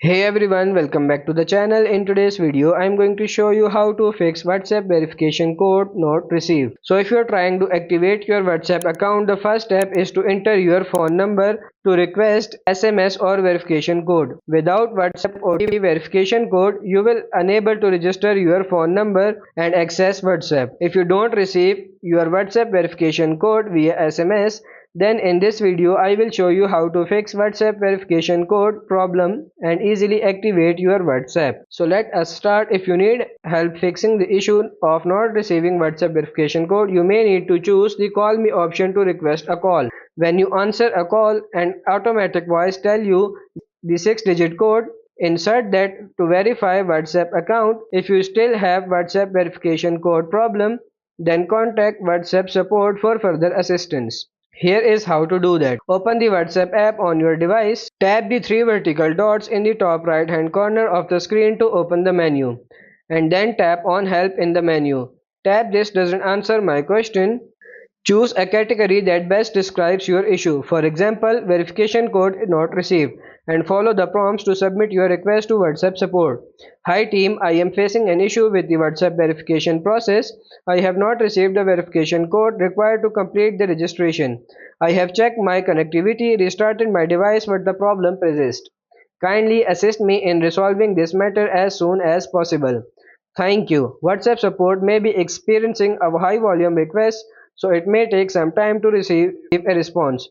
Hey everyone, welcome back to the channel. In today's video, I'm going to show you how to fix WhatsApp verification code not received. So if you're trying to activate your WhatsApp account, the first step is to enter your phone number to request SMS or verification code. Without WhatsApp OTP verification code, you will unable to register your phone number and access WhatsApp. If you don't receive your WhatsApp verification code via SMS, then in this video I will show you how to fix WhatsApp verification code problem and easily activate your WhatsApp. So let us start. If you need help fixing the issue of not receiving WhatsApp verification code, you may need to choose the call me option to request a call. When you answer a call, an automatic voice tell you the 6-digit code. Insert that to verify WhatsApp account. If you still have WhatsApp verification code problem, then contact WhatsApp support for further assistance. Here is how to do that. Open the WhatsApp app on your device. Tap the three vertical dots in the top right hand corner of the screen to open the menu. And then tap on help in the menu. Tap this doesn't answer my question. Choose a category that best describes your issue. For example, verification code not received, and follow the prompts to submit your request to WhatsApp support. Hi team, I am facing an issue with the WhatsApp verification process. I have not received the verification code required to complete the registration. I have checked my connectivity, restarted my device, but the problem persists. Kindly assist me in resolving this matter as soon as possible. Thank you. WhatsApp support may be experiencing a high volume request, so it may take some time to receive a response.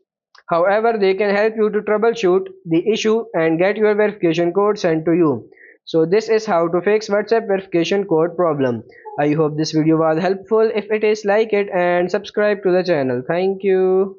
However, they can help you to troubleshoot the issue and get your verification code sent to you. So this is how to fix WhatsApp verification code problem. I hope this video was helpful. If it is, like it and subscribe to the channel. Thank you.